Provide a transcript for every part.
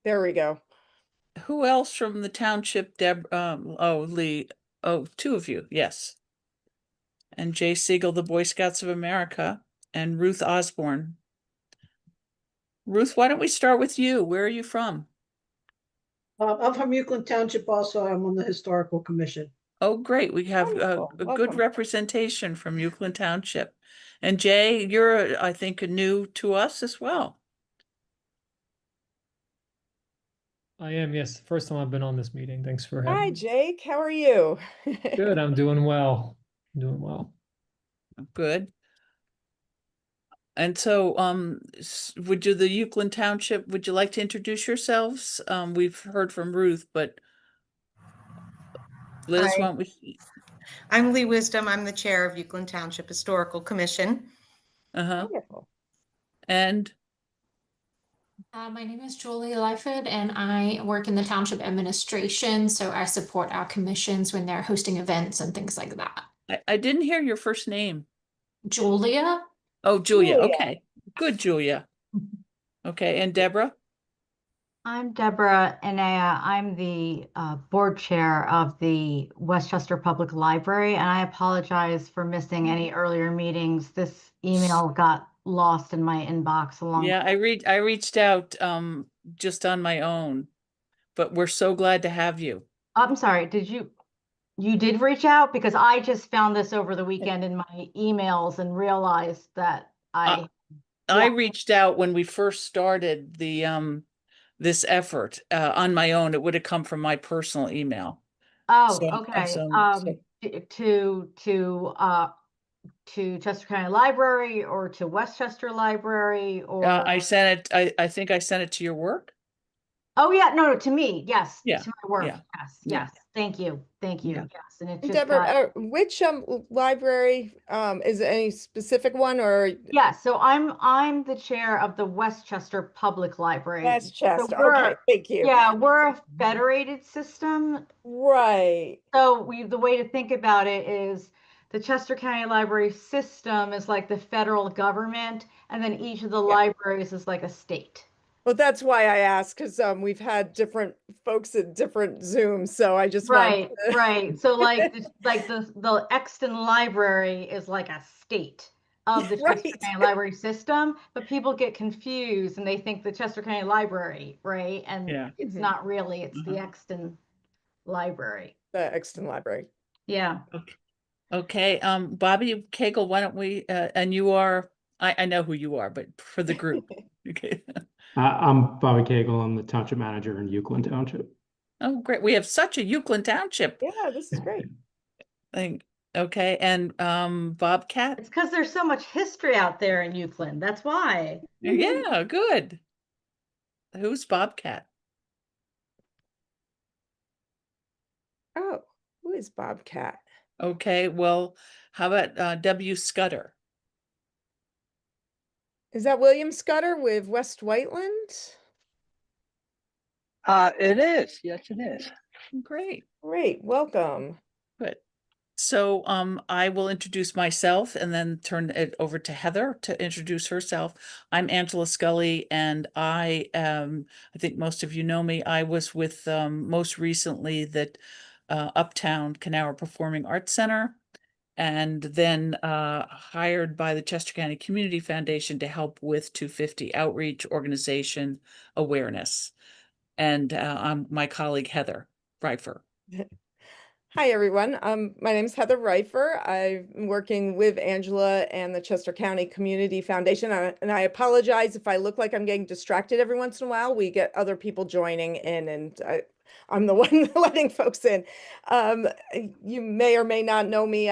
There we go. Who else from the township? Lee. Oh, two of you, yes. And Jay Siegel, the Boy Scouts of America, and Ruth Osborne. Ruth, why don't we start with you? Where are you from? I'm from Euclid Township also. I'm on the Historical Commission. Oh, great. We have Wonderful. a good Welcome. representation from Euclid Township. And Jay, you're, I think, new to us as well. I am, yes. First time I've been on this meeting. Thanks for having Hi, me. Jake. How are you? Good, I'm doing well. I'm doing well. Good. And so, would you, the Euclid Township, would you like to introduce yourselves? We've heard from Ruth, but Liz, Hi, why don't we? I'm Lee Wisdom. I'm the chair of Euclid Township Historical Commission. Uh-huh. Wonderful. And My name is Julie Lyford, and I work in the township administration. So I support our commissions when they're hosting events and things like that. I didn't hear your first name. Julia? Oh, Julia. Julia. Okay. Good, Julia. Okay. And Deborah? I'm Deborah Enea. I'm the board chair of the Westchester Public Library, and I apologize for missing any earlier meetings. This email got lost in my inbox along. Yeah, I reached out just on my own, but we're so glad to have you. I'm sorry, you did reach out? Because I just found this over the weekend in my emails and realized that I yeah. reached out when we first started the this effort on my own. It would have come from my personal email. Oh, So, okay. To Chester County Library or to Westchester Library or I sent it. I think I sent it to your work. oh yeah, no, to me, yes, Yeah, to my work, yeah, yes, yeah. yes. Thank you, Yeah. yes. And it just Deborah, which library is it any specific one or yeah. So I'm the chair of the Westchester Public Library. So Westchester? we're Okay, thank you. yeah, we're a federated system. Right. So the way to think about it is the Chester County Library system is like the federal government, and then each of the Yeah. libraries is like a state. Well, that's why I asked, because we've had different folks at different Zooms, so I just wanted Right, to... right. So like the Exton Library is like a state of the Chester Right. County Library system, but people get confused and they think the Chester County Library, right? And Yeah. it's Mhm. not really, it's the Exton Library. The Exton Library. Yeah. Okay. Bobby Cagle, why don't we? And you are. I know who you are, but for the group. Okay. I'm Bobby Cagle. I'm the township manager in Euclid Township. Oh, great. We have such a Euclid Township Yeah, this is great. thing. Okay. And Bobcat? It's because there's so much history out there in Euclid. That's why. Yeah, good. Who's Bobcat? Oh, who is Bobcat? Okay. Well, how about W. Scudder? Is that William Scudder with West Whiteland? It is. Yes, it is. Great. Great, welcome. Good. So I will introduce myself and then turn it over to Heather to introduce herself. I'm Angela Scully, and I think most of you know me. I was with most recently the Uptown Canower Performing Arts Center, and then hired by the Chester County Community Foundation to help with 250 outreach organization awareness. And I'm my colleague Heather Reifer. Hi, everyone. My name is Heather Reifer. I'm working with Angela and the Chester County Community Foundation. And I apologize if I look like I'm getting distracted every once in a while. We get other people joining in, and I'm the one letting folks in. You may or may not know me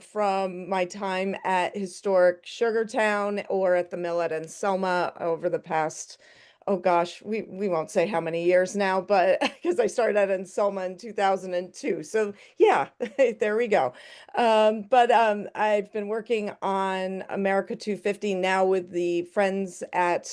from my time at historic Sugartown or at the Mill at Selma over the past, oh gosh, we won't say how many years now, but because I started at Selma in 2002. So yeah, there we go. But I've been working on America 250 now with the friends at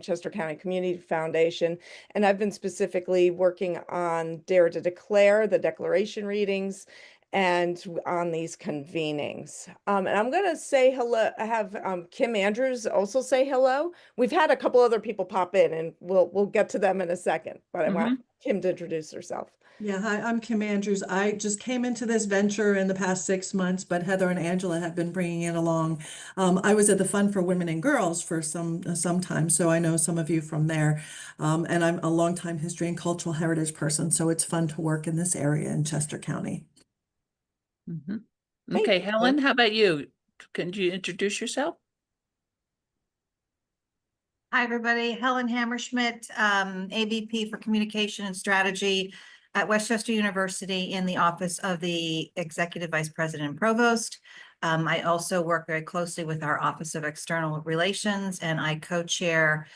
Chester County Community Foundation. And I've been specifically working on Dare to Declare, the declaration readings, and on these convenings. And I'm going to say hello, have Kim Andrews also say hello. We've had a couple other people pop in, and we'll get to them in a second, but I want Kim to introduce herself. Yeah, hi, I'm Kim Andrews. I just came into this venture in the past 6 months, but Heather and Angela have been bringing it along. I was at the Fund for Women and Girls for some time, so I know some of you from there. And I'm a longtime history and cultural heritage person, so it's fun to work in this area in Chester County. Okay, you, Helen, Kim. how about you? Can you introduce yourself? Hi, everybody. Helen Hammerschmidt, AVP for Communication and Strategy at Westchester University in the Office of the Executive Vice President and Provost. I also work very closely with our Office of External Relations, and I co-chair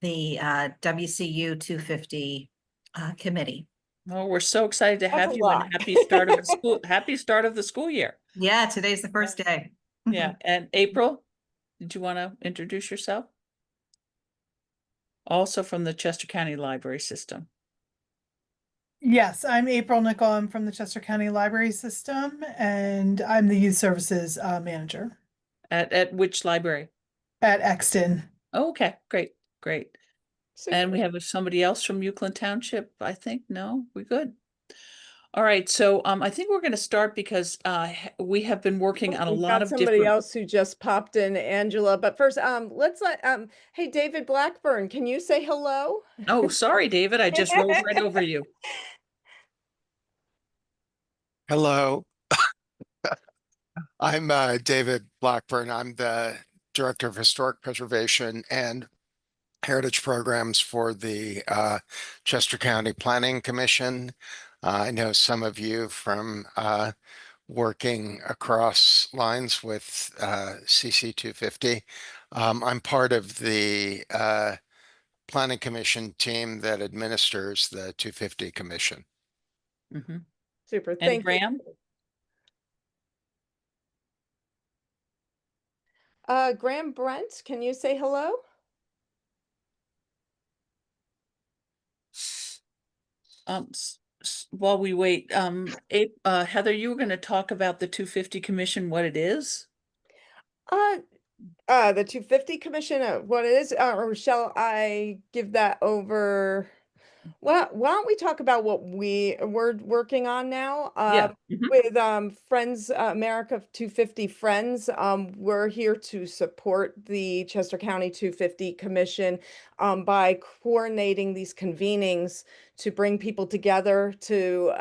the WCU 250 committee. Oh, we're so excited to That's have a you, lot. and happy start of the school. Happy start of the school year. Yeah, today's the first day. Yeah, and April, did you want to introduce yourself? Also from the Chester County Library System. Yes, I'm April Nickel. I'm from the Chester County Library System, and I'm the Youth Services Manager At which library? at Exton. Oh, okay, great. And we Super. have somebody else from Euclid Township, I think. No, we're good. All right, so I think we're going to start because we have been working on a We've lot got of somebody different. else who just popped in, Angela. But first, let's let hey, David Blackburn, can you say hello? Oh, sorry, David, I just rolled right over you. Hello, I'm David Blackburn. I'm the Director of Historic Preservation and Heritage Programs for the Chester County Planning Commission. I know some of you from working across lines with CC 250. I'm part of the Planning Commission team that administers the 250 Commission. Super, And thank you. Graham? Graham Brent, can you say hello? While we wait, Heather, you were going to talk about the 250 Commission, what it is? The 250 Commission, what it is, or shall I give that over? Well, why don't we talk about what we're working on now? Yeah. With Friends America 250 Friends, we're here to support the Chester County 250 Commission by coordinating these convenings to bring people together to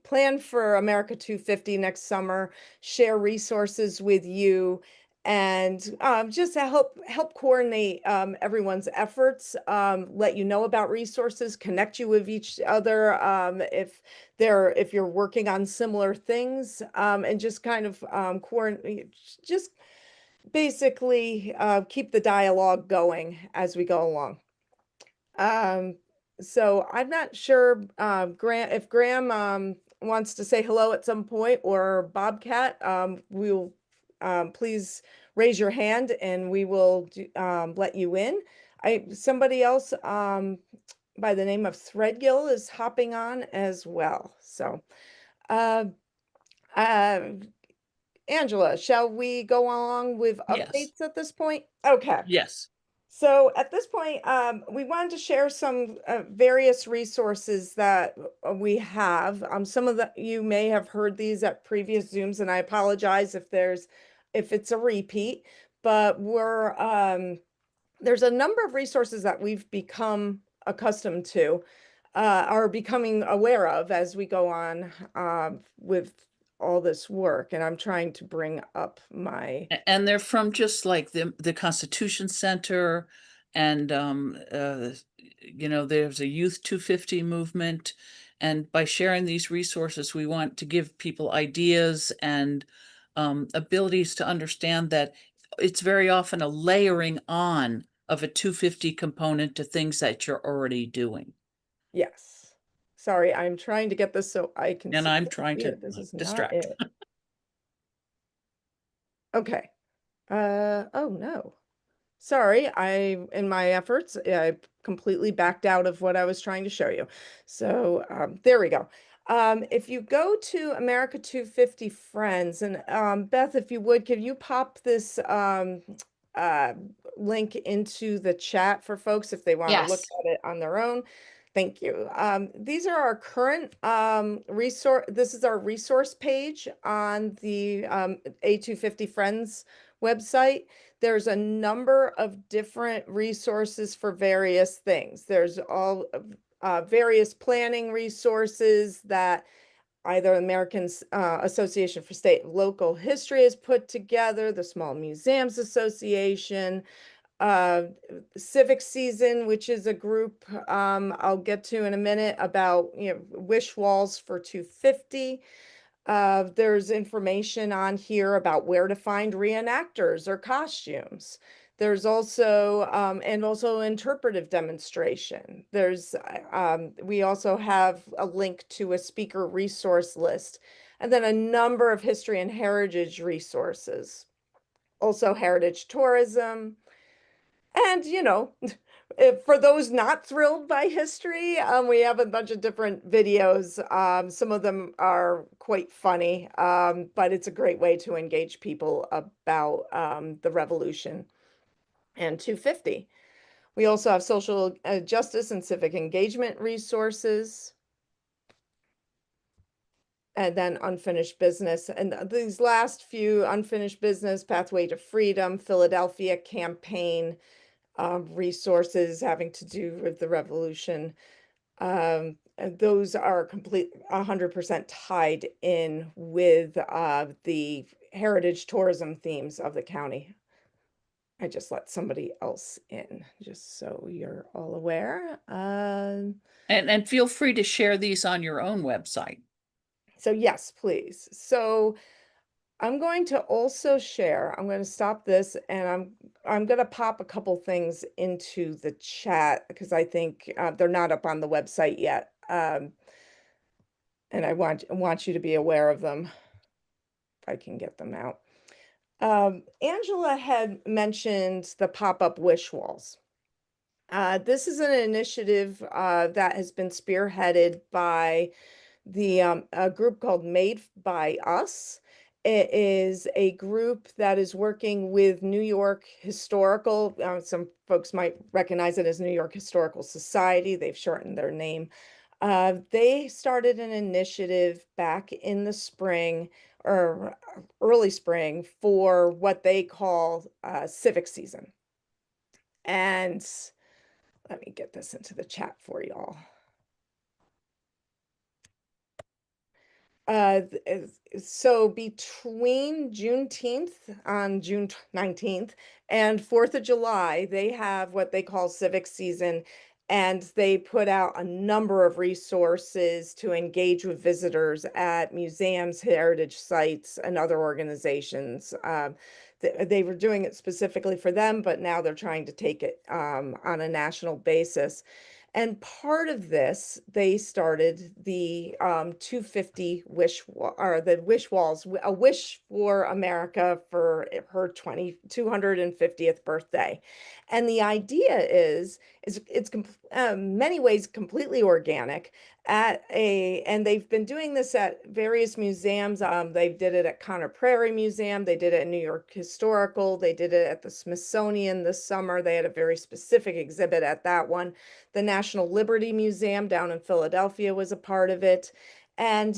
plan for America 250 next summer, share resources with you, and just to help coordinate everyone's efforts, let you know about resources, connect you with each other if you're working on similar things, and just kind of coordinate, just basically keep the dialogue going as we go along. So I'm not sure if Graham wants to say hello at some point, or Bobcat, we'll please raise your hand and we will let you in. Somebody else by the name of Threadgill is hopping on as well. So Angela, shall we go along with Yes. updates at this point? Okay. Yes. So at this point, we wanted to share some various resources that we have. Some of you may have heard these at previous Zooms, and I apologize if it's a repeat. But there's a number of resources that we've become accustomed to, are becoming aware of as we go on with all this work. And I'm trying to bring up my. And they're from just like the Constitution Center, and there's a Youth 250 movement. And by sharing these resources, we want to give people ideas and abilities to understand that it's very often a layering on of a 250 component to things that you're already doing. Yes. Sorry, I'm trying to get this so I can And see. I'm trying to This is not distract. it. Okay. Oh no. Sorry, in my efforts, I completely backed out of what I was trying to show you. So there we go. If you go to America 250 Friends, and Beth, if you would, could you pop this uh, link into the chat for folks if they want to look Yes. at it on their own? Thank you. These are our current resource. This is our resource page on the A250 Friends website. There's a number of different resources for various things. There's all various planning resources that either American Association for State and Local History has put together, the Small Museums Association, uh, Civic Season, which is a group I'll get to in a minute about, wish walls for 250. There's information on here about where to find reenactors or costumes. There's also, and also interpretive demonstration. We also have a link to a speaker resource list, and then a number of history and heritage resources. Also heritage tourism. And, for those not thrilled by history, we have a bunch of different videos. Some of them are quite funny, but it's a great way to engage people about the revolution and 250. We also have social justice and civic engagement resources. And then unfinished business. And these last few: unfinished business, Pathway to Freedom, Philadelphia campaign, resources having to do with the revolution. And those are 100% tied in with the heritage tourism themes of the county. I just let somebody else in, just so you're all aware. And feel free to share these on your own website. So yes, please. So I'm going to also share, I'm going to stop this, and I'm going to pop a couple things into the chat because I think they're not up on the website yet. And I want you to be aware of them if I can get them out. Angela had mentioned the pop-up wish walls. This is an initiative that has been spearheaded by a group called Made by Us. It is a group that is working with New York Historical. Some folks might recognize it as New York Historical Society. They've shortened their name. They started an initiative back in the spring or early spring for what they call civic season. And let me get this into the chat for y'all. So between Juneteenth on June 19th and 4th of July, they have what they call civic season, and they put out a number of resources to engage with visitors at museums, heritage sites, and other organizations. They were doing it specifically for them, but now they're trying to take it on a national basis. And part of this, they started the 250 or the wish walls, a wish for America for her 250th birthday. And the idea is it's many ways completely organic and they've been doing this at various museums. They did it at Conner Prairie Museum. They did it at New York Historical. They did it at the Smithsonian this summer. They had a very specific exhibit at that one. The National Liberty Museum down in Philadelphia was a part of it. And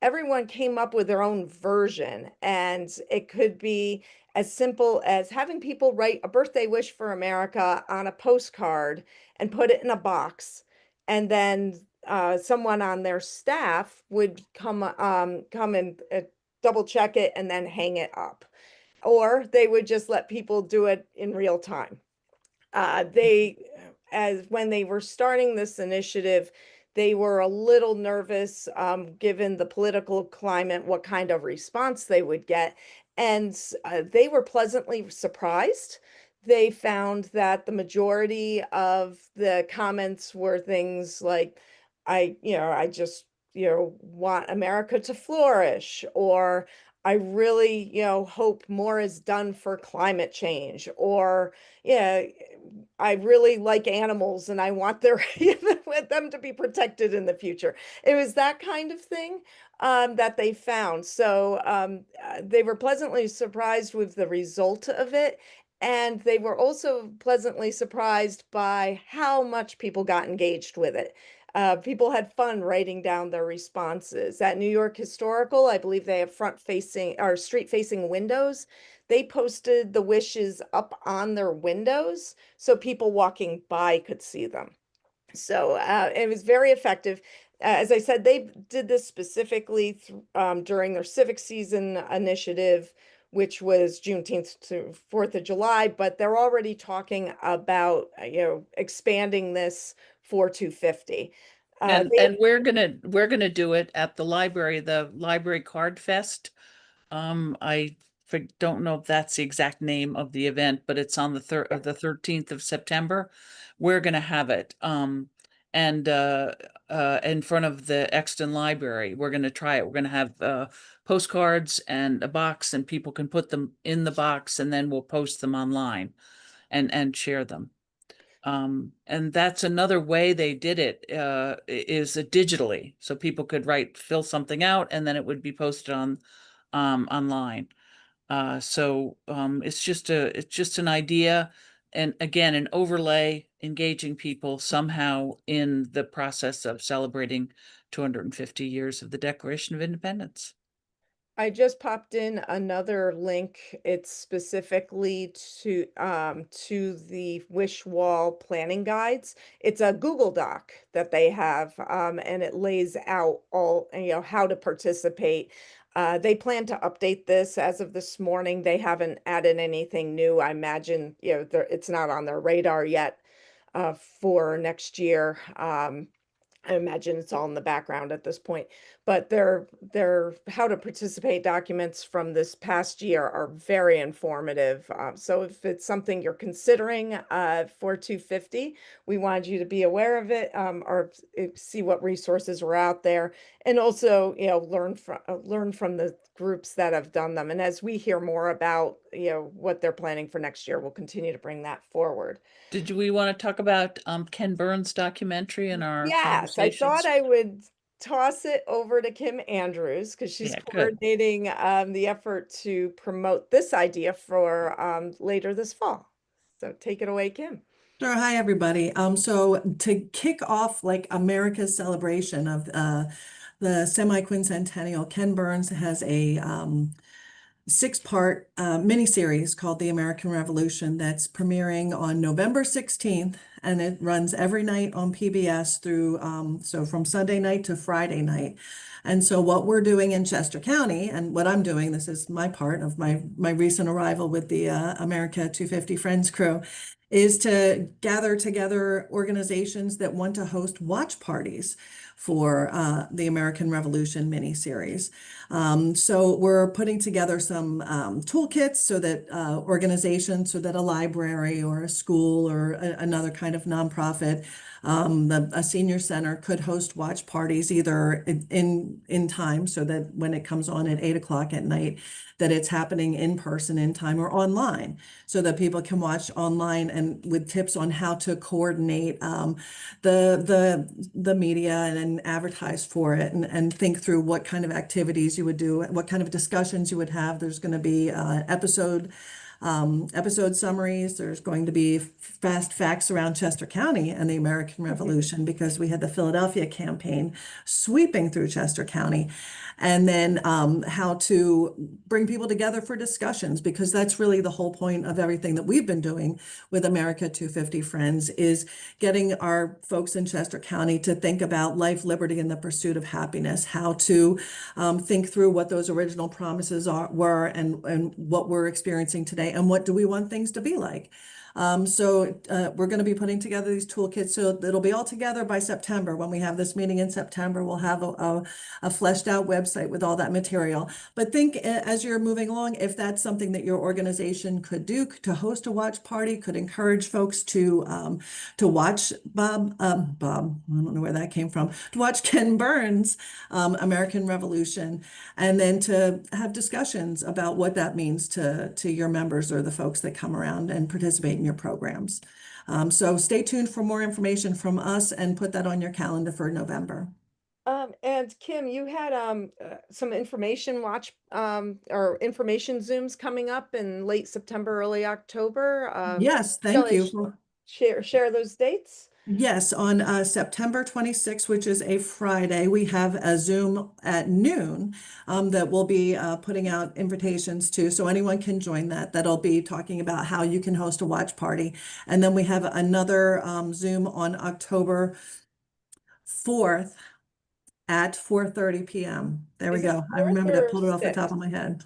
everyone came up with their own version. And it could be as simple as having people write a birthday wish for America on a postcard and put it in a box. And then someone on their staff would come and double check it and then hang it up. Or they would just let people do it in real time. When they were starting this initiative, they were a little nervous, given the political climate, what kind of response they would get. And they were pleasantly surprised. They found that the majority of the comments were things like, I just, want America to flourish, or I really, hope more is done for climate change, or, yeah, I really like animals and I want want them to be protected in the future. It was that kind of thing that they found. So they were pleasantly surprised with the result of it. And they were also pleasantly surprised by how much people got engaged with it. People had fun writing down their responses. At New York Historical, I believe they have front facing or street facing windows. They posted the wishes up on their windows so people walking by could see them. So it was very effective. As I said, they did this specifically during their civic season initiative, which was Juneteenth to 4th of July, but they're already talking about, expanding this for 250. And we're gonna do it at the library card fest. I don't know if that's the exact name of the event, but it's on the 13th of September. We're gonna have it. And in front of the Exton Library. We're gonna try it. We're gonna have postcards and a box, and people can put them in the box, and then we'll post them online and share them. And that's another way they did it, is digitally. So people could fill something out and then it would be posted on online. It's just an idea. And again, an overlay, engaging people somehow in the process of celebrating 250 years of the Declaration of Independence. I just popped in another link. It's specifically to the Wish Wall planning guides. It's a Google Doc that they have, and it lays out all, how to participate. They plan to update this as of this morning. They haven't added anything new. I imagine, it's not on their radar yet for next year. I imagine it's all in the background at this point, but their how to participate documents from this past year are very informative. So if it's something you're considering for 250, we wanted you to be aware of it, or see what resources are out there, and also learn from the groups that have done them. And as we hear more about what they're planning for next year, we'll continue to bring that forward. Did we want to talk about Ken Burns' documentary in our Yes, I thought conversations? I would toss it over to Kim Andrews because she's Yeah, good. coordinating the effort to promote this idea for later this fall. So take it away, Kim. Sure. Hi, everybody. So to kick off like America's celebration of the semi-quincentennial, Ken Burns has a 6-part miniseries called The American Revolution that's premiering on November 16th, and it runs every night on PBS through so from Sunday night to Friday night. And so what we're doing in Chester County, and what I'm doing, this is my part of my recent arrival with the America 250 Friends crew, is to gather together organizations that want to host watch parties for the American Revolution miniseries. So we're putting together some toolkits so that organizations, so that a library or a school or another kind of nonprofit, a senior center could host watch parties either in time, so that when it comes on at 8 o'clock at night, that it's happening in person in time, or online, so that people can watch online and with tips on how to coordinate the media and advertise for it, and think through what kind of activities you would do, what kind of discussions you would have. There's going to be episode summaries. There's going to be fast facts around Chester County and the American Revolution, because we had the Philadelphia campaign sweeping through Chester County. And then how to bring people together for discussions, because that's really the whole point of everything that we've been doing with America 250 Friends, is getting our folks in Chester County to think about life, liberty, and the pursuit of happiness, how to think through what those original promises were, and what we're experiencing today, and what do we want things to be like. So we're going to be putting together these toolkits, so it'll be all together by September. When we have this meeting in September, we'll have a fleshed out website with all that material. But think as you're moving along, if that's something that your organization could do, to host a watch party, could encourage folks to watch Bob, I don't know where that came from, to watch Ken Burns' American Revolution, and then to have discussions about what that means to your members or the folks that come around and participate in your programs. So stay tuned for more information from us and put that on your calendar for November. And Kim, you had some information watch or information Zooms coming up in late September, early October. Yes, thank Shelley, you. for- share those dates. Yes, on September 26th, which is a Friday, we have a Zoom at noon that we'll be putting out invitations to, so anyone can join that. That'll be talking about how you can host a watch party. And then we have another Zoom on October 4th at 4:30 p.m. There we Is it go. I 4th remembered it, or pulled it off the top 6th? of my head.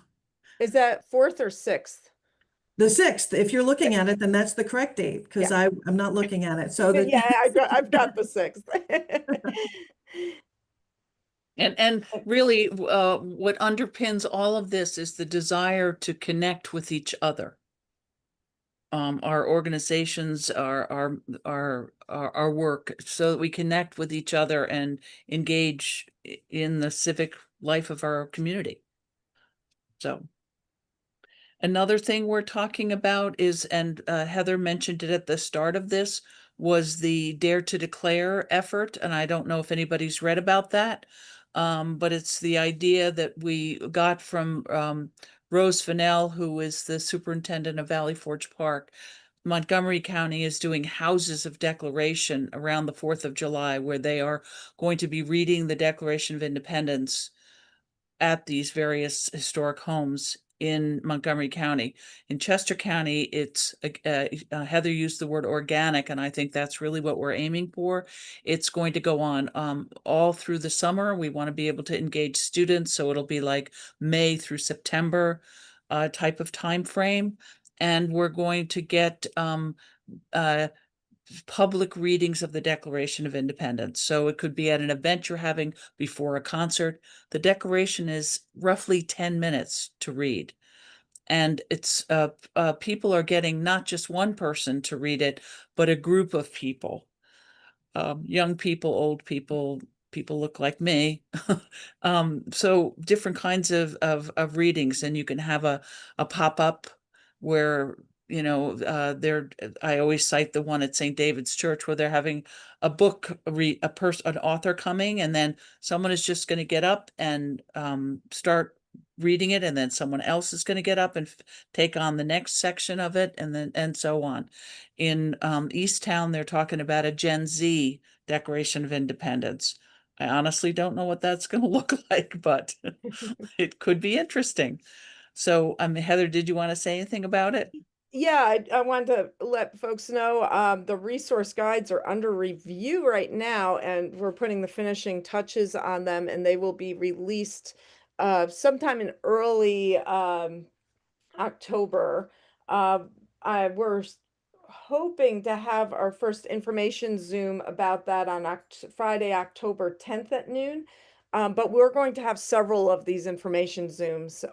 Is that 4th or 6th? The 6th, if you're looking at it, then that's the correct date because Yeah. I'm not looking at it. So Yeah, I've got the 6th. And really, what underpins all of this is the desire to connect with each other. Our organizations, our work, so that we connect with each other and engage in the civic life of our community. So another thing we're talking about is, and Heather mentioned it at the start of this, was the Dare to Declare effort. And I don't know if anybody's read about that, but it's the idea that we got from Rose Fennell, who is the superintendent of Valley Forge Park. Montgomery County is doing houses of declaration around the 4th of July, where they are going to be reading the Declaration of Independence at these various historic homes in Montgomery County. In Chester County, it's Heather used the word organic, and I think that's really what we're aiming for. It's going to go on all through the summer. We want to be able to engage students, so it'll be like May through September type of time frame. And we're going to get public readings of the Declaration of Independence. So it could be at an event you're having before a concert. The Declaration is roughly 10 minutes to read. And it's people are getting not just one person to read it, but a group of people, young people, old people, people look like me. So different kinds of readings, and you can have a pop-up where, you know, I always cite the one at St. David's Church where they're having a book, an author coming, and then someone is just going to get up and start reading it, and then someone else is going to get up and take on the next section of it, and so on. In East Town, they're talking about a Gen Z Declaration of Independence. I honestly don't know what that's going to look like, but it could be interesting. So, Heather, did you want to say anything about it? Yeah, I wanted to let folks know the resource guides are under review right now, and we're putting the finishing touches on them, and they will be released sometime in early October. We're hoping to have our first information Zoom about that on Friday, October 10th at noon. But we're going to have several of these information Zooms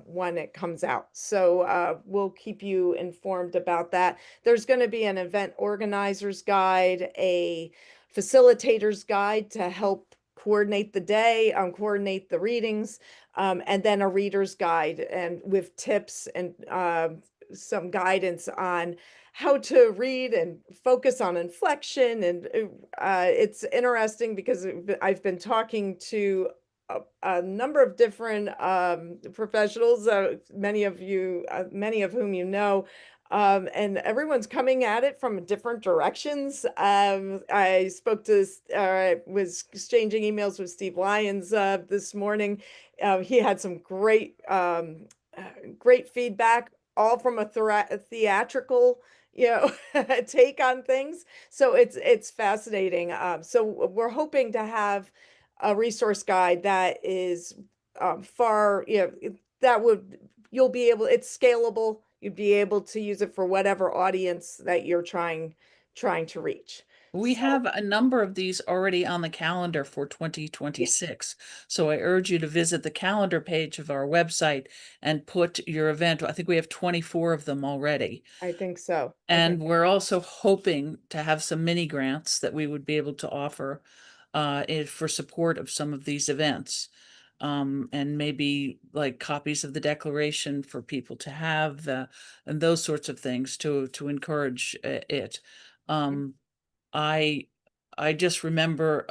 when it comes out. So we'll keep you informed about that. There's going to be an event organizer's guide, a facilitator's guide to help coordinate the day, coordinate the readings, and then a reader's guide and with tips and some guidance on how to read and focus on inflection. And it's interesting because I've been talking to a number of different professionals, many of whom you know, and everyone's coming at it from different directions. I was exchanging emails with Steve Lyons this morning. He had some great feedback, all from a theatrical, take on things. So it's fascinating. So we're hoping to have a resource guide that is far, you'll be able, it's scalable. You'd be able to use it for whatever audience that you're trying to reach. We So- have a number of these already on the calendar for 2026. So I urge you to visit the calendar page of our website and put your event. I think we have 24 of them already. I think so. And we're also hoping to have some mini grants that we would be able to offer for support of some of these events. And maybe like copies of the Declaration for people to have, and those sorts of things to encourage it. I I just remember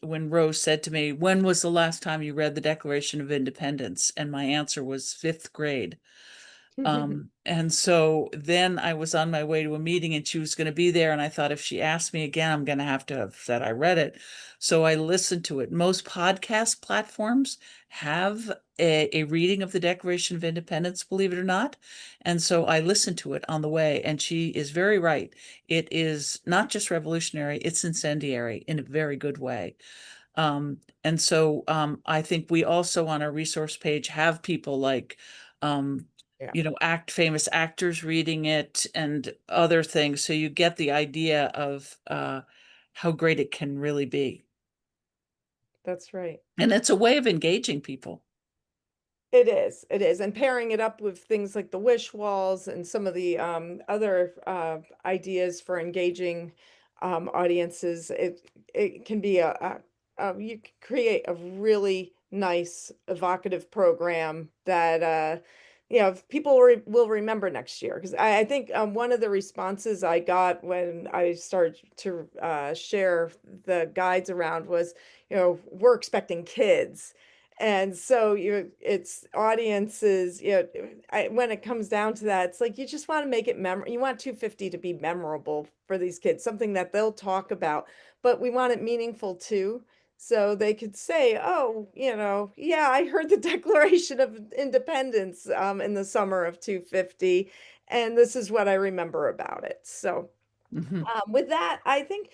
when Rose said to me, "When was the last time you read the Declaration of Independence?" And my answer was fifth grade. And so then I was on my way to a meeting and she was going to be there. And I thought if she asked me again, I'm going to have said I read it. So I listened to it. Most podcast platforms have a reading of the Declaration of Independence, believe it or not. And so I listened to it on the way. And she is very right. It is not just revolutionary, it's incendiary in a very good way. And so I think we also on our resource page have people like famous actors reading it and other things. So you get the idea of how great it can really be. That's right. And it's a way of engaging people. It is. And pairing it up with things like the wish walls and some of the other ideas for engaging audiences, it can be you can create a really nice, evocative program that people will remember next year. Because I think one of the responses I got when I started to share the guides around was, we're expecting kids. And so it's audiences, when it comes down to that, it's like you just want to make it you want 250 to be memorable for these kids, something that they'll talk about, but we want it meaningful too. So they could say, oh, yeah, I heard the Declaration of Independence in the summer of 250, and this is what I remember about it. So with that, I think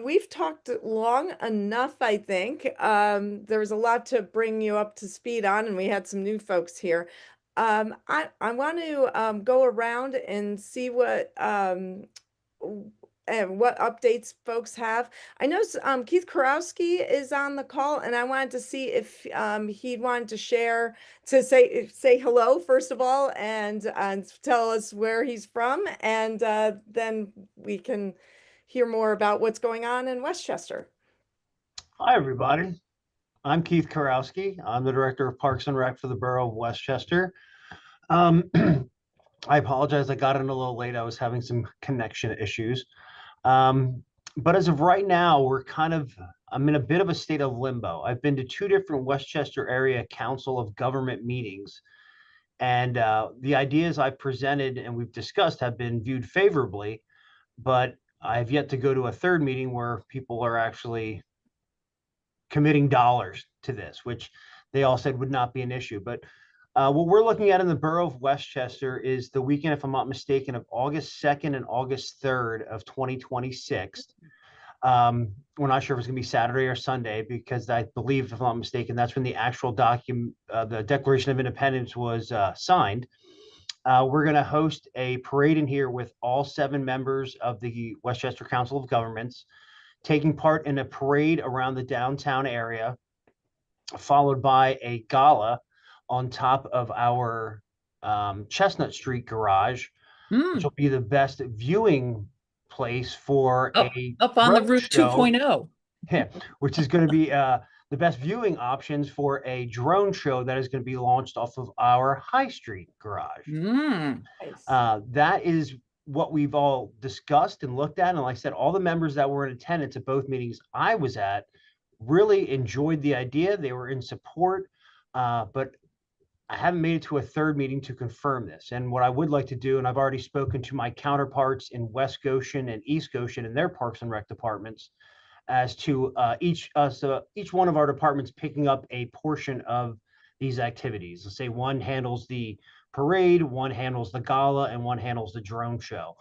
we've talked long enough, I think. There was a lot to bring you up to speed on, and we had some new folks here. I want to go around and see and what updates folks have. I know Keith Karowski is on the call, and I wanted to see if he wanted to share, to say hello first of all, and tell us where he's from, and then we can hear more about what's going on in Westchester. Hi, everybody. I'm Keith Karowski. I'm the Director of Parks and Rec for the Borough of Westchester. I apologize, I got in a little late. I was having some connection issues. But as of right now, I'm in a bit of a state of limbo. I've been to two different Westchester Area Council of Government meetings, and the ideas I've presented and we've discussed have been viewed favorably, but I've yet to go to a third meeting where people are actually committing dollars to this, which they all said would not be an issue. But what we're looking at in the borough of Westchester is the weekend, if I'm not mistaken, of August 2nd and August 3rd of 2026. We're not sure if it's going to be Saturday or Sunday, because I believe, if I'm not mistaken, that's when the actual the Declaration of Independence was signed. We're going to host a parade in here with all 7 members of the Westchester Council of Governments, taking part in a parade around the downtown area, followed by a gala on top of our Chestnut Street garage, which will be the best viewing place for a up on the drone Route show. 2.0. Yeah, which is going to be the best viewing options for a drone show that is going to be launched off of our High Street garage. Nice. That is what we've all discussed and looked at. And like I said, all the members that were in attendance at both meetings I was at really enjoyed the idea. They were in support, but I haven't made it to a third meeting to confirm this. And what I would like to do, and I've already spoken to my counterparts in West Goshen and East Goshen and their Parks and Rec departments, as to each one of our departments picking up a portion of these activities. Let's say one handles the parade, one handles the gala, and one handles the drone show.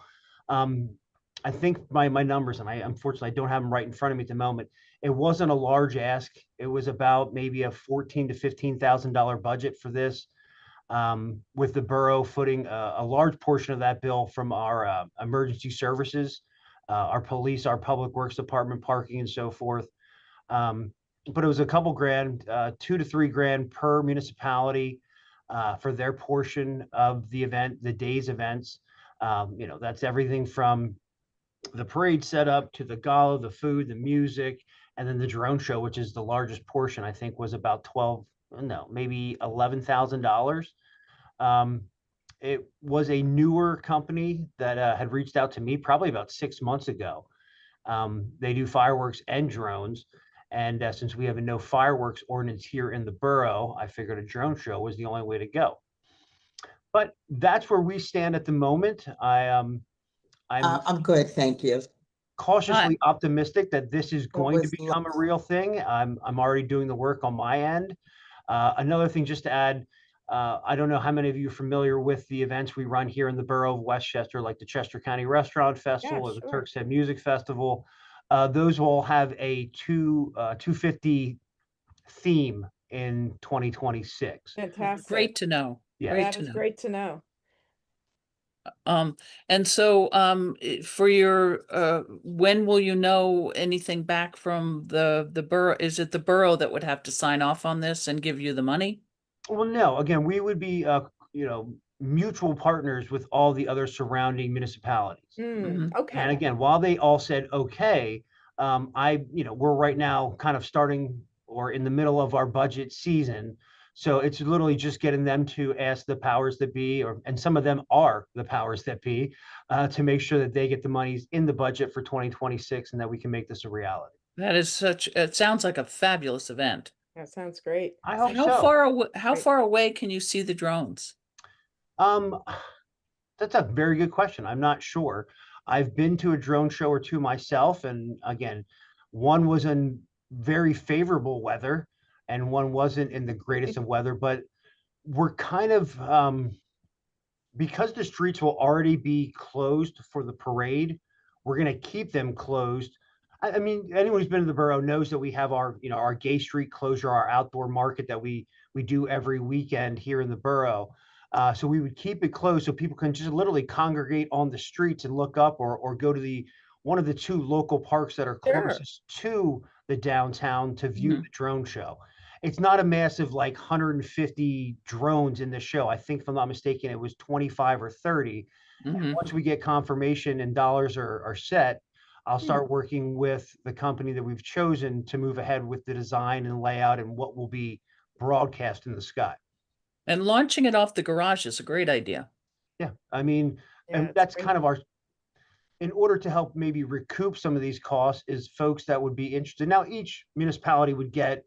I think my numbers, and I unfortunately don't have them right in front of me at the moment. It wasn't a large ask. It was about maybe a $14,000 to $15,000 budget for this, with the borough footing a large portion of that bill from our emergency services, our police, our public works department, parking, and so forth. But it was a couple grand, $2,000 to $3,000 per municipality for their portion of the event, the day's events. That's everything from the parade setup to the gala, the food, the music, and then the drone show, which is the largest portion. I think was about maybe $11,000. It was a newer company that had reached out to me probably about 6 months ago. They do fireworks and drones. And since we have a no fireworks ordinance here in the borough, I figured a drone show was the only way to go. But that's where we stand at the moment. I'm I'm good, thank you. cautiously optimistic that this is going to was become a real thing. I'm already doing the work on my end. Another thing, just to add, I don't know how many of you are familiar with the events we run here in the borough of Westchester, like the Chester County Restaurant Festival or the sure. Turk's Head Music Festival. Those will have a 250 theme in 2026. Fantastic. Great to know. Yeah. Great That to is know. great to know. And so, for your, when will you know anything back from the borough? Is it the borough that would have to sign off on this and give you the money? Well, no, again, we would be, mutual partners with all the other surrounding municipalities. And Okay. again, while they all said, okay, we're right now kind of starting or in the middle of our budget season. So it's literally just getting them to ask the powers that be, and some of them are the powers that be, to make sure that they get the monies in the budget for 2026 and that we can make this a reality. That is it sounds like a fabulous event. That sounds great. I hope How so. how far away can you see the drones? That's a very good question. I'm not sure. I've been to a drone show or two myself, and again, one was in very favorable weather, and one wasn't in the greatest of weather. But we're kind of because the streets will already be closed for the parade, we're going to keep them closed. I mean, anyone who's been to the borough knows that we have our Gay Street closure, our outdoor market that we do every weekend here in the borough. So we would keep it closed so people can just literally congregate on the streets and look up, or go to one of the two local parks that are closest to the downtown to view the drone show. It's not a massive like 150 drones in the show. I think, if I'm not mistaken, it was 25 or 30. And once we get confirmation and dollars are set, I'll start working with the company that we've chosen to move ahead with the design and layout and what will be broadcast in the sky. And launching it off the garage is a great idea. Yeah, I mean, and that's kind of in order to help maybe recoup some of these costs, is folks that would be interested. Now, each municipality would get,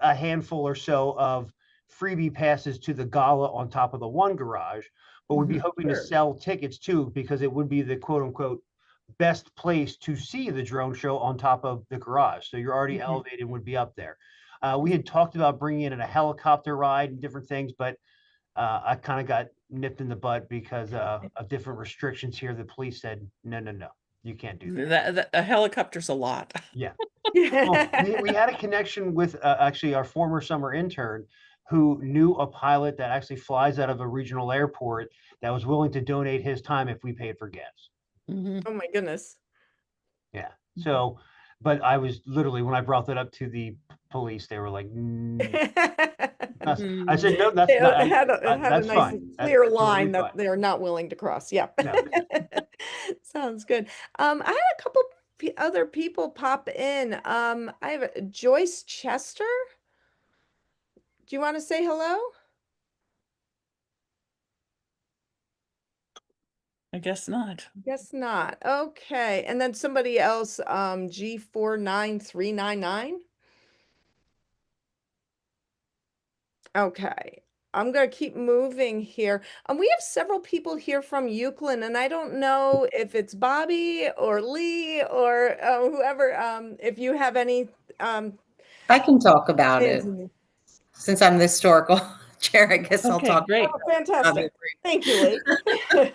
a handful or so of freebie passes to the gala on top of the one garage, but we'd be hoping to sell tickets too, because it would be the quote unquote best place to see the drone show on top of the garage. So you're already elevated and would be up there. We had talked about bringing in a helicopter ride and different things, but I kind of got nipped in the butt because of different restrictions here. The police said, no, you can't do that. A helicopter's a lot. Yeah. Well, we had a connection with actually our former summer intern who knew a pilot that actually flies out of a regional airport that was willing to donate his time if we paid for gas. Oh my goodness. Yeah. So, but I was literally, when I brought that up to the police, they were like, I said, no, that's not, It had a that's nice fine. clear That's line totally that fine. they're not willing to cross. Yeah. No. Sounds good. I had a couple other people pop in. I have Joyce Chester. Do you want to say hello? I guess not. Guess not. Okay. And then somebody else, G49399. Okay. I'm going to keep moving here. We have several people here from Euclid, and I don't know if it's Bobby or Lee or whoever, if you have any. I can talk about it. Since I'm the historical chair, I guess I'll talk. Great. Oh, fantastic. Thank you, Lee.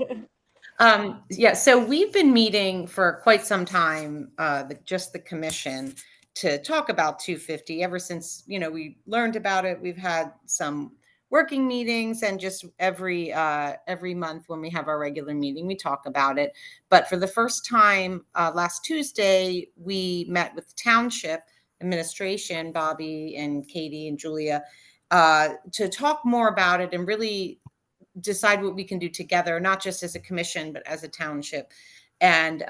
Yeah, so we've been meeting for quite some time, just the commission, to talk about 250 ever since, we learned about it. We've had some working meetings, and just every month when we have our regular meeting, we talk about it. But for the first time last Tuesday, we met with the township administration, Bobby and Katie and Julia, to talk more about it and really decide what we can do together, not just as a commission, but as a township. And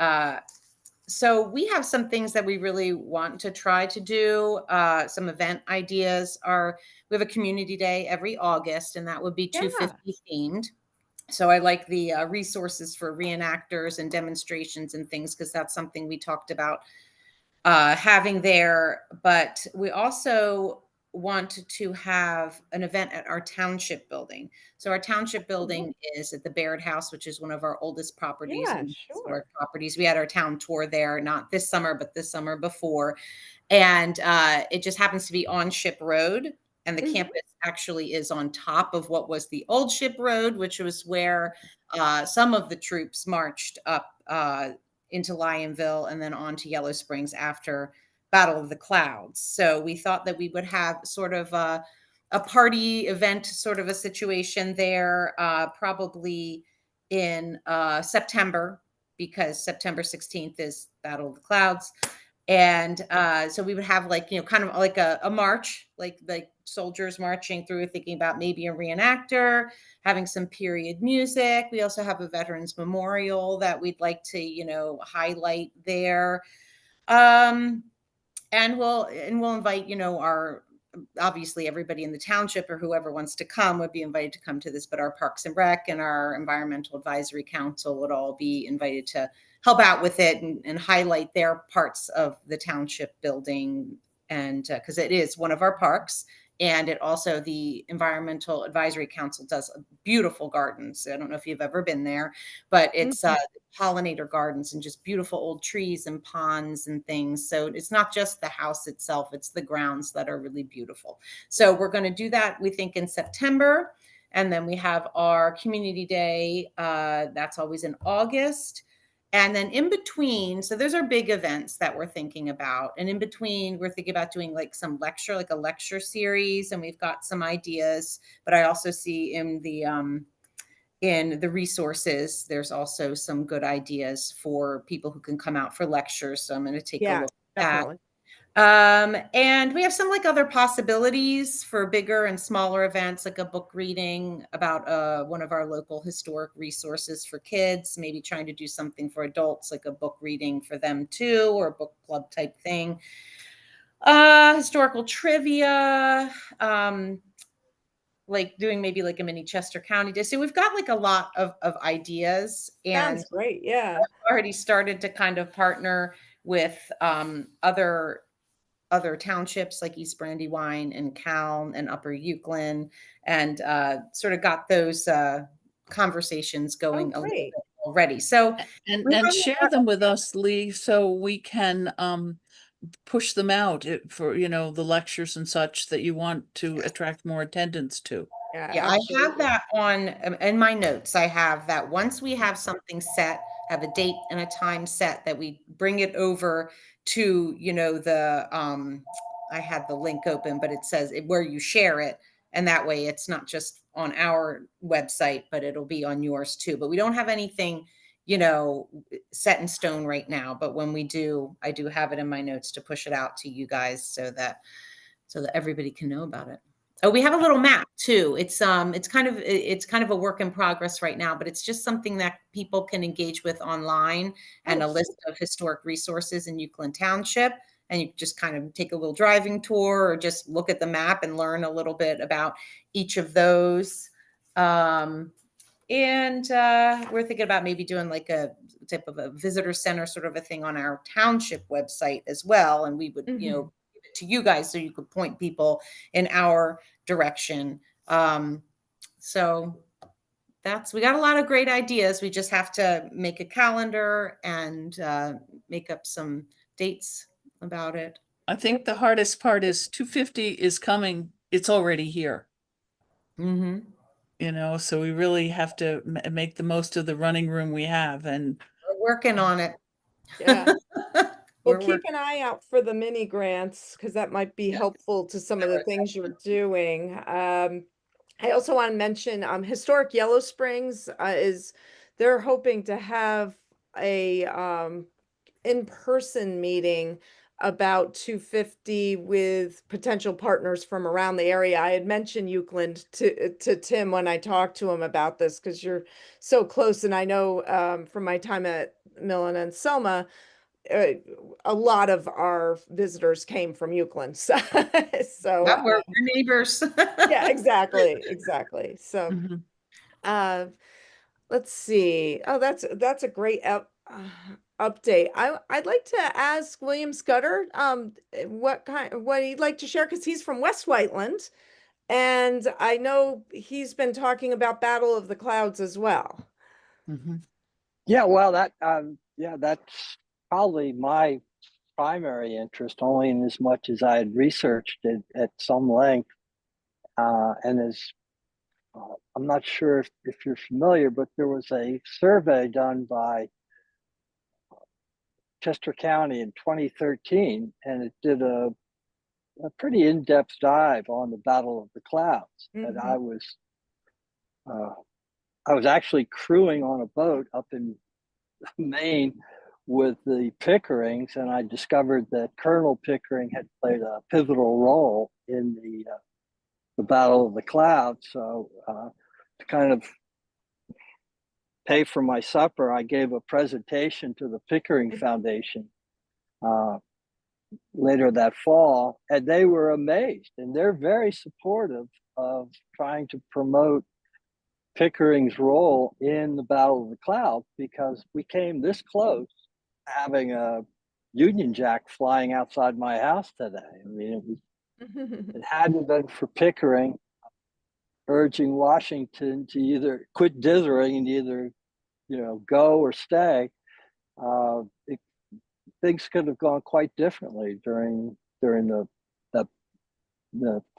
so we have some things that we really want to try to do. Some event ideas are, we have a community day every August, and that would be 250 themed. So I like the resources for reenactors and demonstrations and things, because that's something we talked about having there. But we also want to have an event at our township building. So our township building is at the Baird House, which is one of our oldest properties Yeah, and sure. historic properties. We had our town tour there, not this summer, but this summer before. And it just happens to be on Ship Road. And the campus actually is on top of what was the old Ship Road, which was where some of the troops marched up into Lionville and then on to Yellow Springs after Battle of the Clouds. So we thought that we would have sort of a party event, sort of a situation there, probably in September, because September 16th is Battle of the Clouds. And so we would have, like, you know, kind of like a march, like soldiers marching through, thinking about maybe a reenactor, having some period music. We also have a veterans memorial that we'd like to, you know, highlight there. And we'll invite, you know, our, obviously everybody in the township or whoever wants to come would be invited to come to this, but our Parks and Rec and our Environmental Advisory Council would all be invited to help out with it and highlight their parts of the township building. And because it is one of our parks, and it also, the Environmental Advisory Council does beautiful gardens. I don't know if you've ever been there, but it's pollinator gardens and just beautiful old trees and ponds and things. So it's not just the house itself, it's the grounds that are really beautiful. So we're going to do that, we think, in September. And then we have our community day. That's always in August. And then in between, so those are big events that we're thinking about. And in between, we're thinking about doing like some lecture, like a lecture series. And we've got some ideas, but I also see in the resources, there's also some good ideas for people who can come out for lectures. So I'm going to take a look at definitely. and we have some like other possibilities for bigger and smaller events, like a book reading about one of our local historic resources for kids, maybe trying to do something for adults, like a book reading for them too, or a book club type thing. Historical trivia, like doing maybe like a mini Chester County Day. So we've got like a lot of ideas, and Sounds great. Yeah. I've already started to kind of partner with other townships like East Brandywine and Calne and Upper Euclid, and sort of got those conversations going a little bit already. So and share them with us, Lee, so we can push them out for, you know, the lectures and such that you want to attract more attendance to. Yeah, I have that on in my notes. I have that once we have something set, have a date and a time set, that we bring it over to, you know, the I had the link open, but it says where you share it. And that way it's not just on our website, but it'll be on yours too. But we don't have anything, you know, set in stone right now. But when we do, I do have it in my notes to push it out to you guys so that everybody can know about it. Oh, we have a little map too. It's kind of a work in progress right now, but it's just something that people can engage with online, and a list of historic resources in Euclid Township. And you just kind of take a little driving tour or just look at the map and learn a little bit about each of those. And we're thinking about maybe doing like a type of a visitor center sort of a thing on our township website as well. And we would, you know, give it to you guys so you could point people in our direction. So we got a lot of great ideas. We just have to make a calendar and make up some dates about it. I think the hardest part is 250 is coming. It's already here. You know, so we really have to make the most of the running room we have, and we're working on it. Yeah. Well, keep an eye out for the mini grants, because that might be helpful to some of the things you're doing. I also want to mention Historic Yellow Springs they're hoping to have a in-person meeting about 250 with potential partners from around the area. I had mentioned Euclid to Tim when I talked to him about this, because you're so close, and I know from my time at Millen and Selma, a lot of our visitors came from Euclid. So, That we're neighbors. yeah, exactly. So, Mhm. let's see. Oh, that's a great update. I'd like to ask William Scudder what he'd like to share, because he's from West Whiteland, and I know he's been talking about Battle of the Clouds as well. Mhm. Yeah, well, that's probably my primary interest, only in as much as I had researched it at some length. And as I'm not sure if you're familiar, but there was a survey done by Chester County in 2013, and it did a pretty in-depth dive on the Battle of the Clouds. And I was actually crewing on a boat up in Maine with the Pickerings, and I discovered that Colonel Pickering had played a pivotal role in the Battle of the Clouds. So to kind of pay for my supper, I gave a presentation to the Pickering Foundation later that fall, and they were amazed, and they're very supportive of trying to promote Pickering's role in the Battle of the Clouds, because we came this close to having a Union Jack flying outside my house today. I mean, it hadn't been for Pickering urging Washington to either quit dithering and either, go or stay. Things could have gone quite differently during the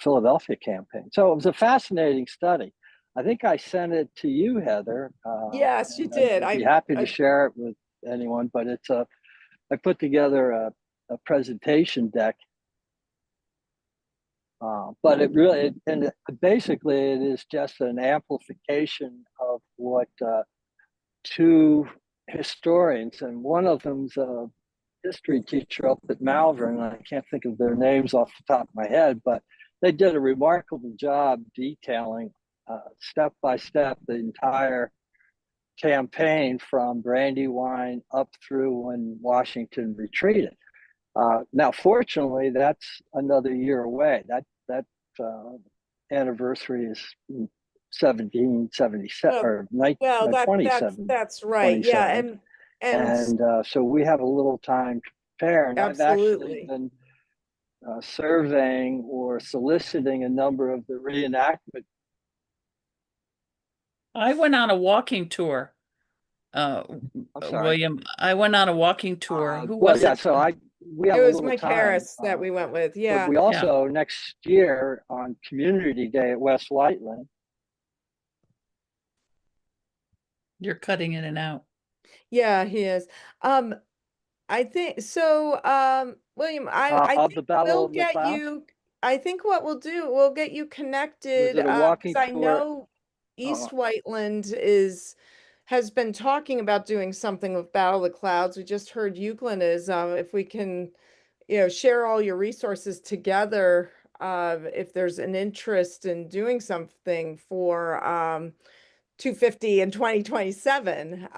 Philadelphia campaign. So it was a fascinating study. I think I sent it to you, Heather. Yes, you did. I'd be happy to share it with anyone, but I put together a presentation deck. But basically it is just an amplification of what two historians, and one of them's a history teacher up at Malvern. I can't think of their names off the top of my head, but they did a remarkable job detailing step by step the entire campaign from Brandywine up through when Washington retreated. Now, fortunately, that's another year away. That anniversary is 1777 or 27. That's right. Yeah, and so we have a little time to prepare. And I've actually absolutely. been surveying or soliciting a number of the reenactment. I went on a walking tour. William, I went on a walking tour. Who was it? So we have it a was little Mike time, Harris that we went with. Yeah. But we also next year on Community Day at West Whiteland. You're cutting in and out. Yeah, he is. I think so. William, I think we'll get you. I think what we'll do, we'll get you connected. Was it a walking because I tour? know East Whiteland has been talking about doing something with Battle of the Clouds. We just heard Euclid is. If we can, share all your resources together. If there's an interest in doing something for 250 in 2027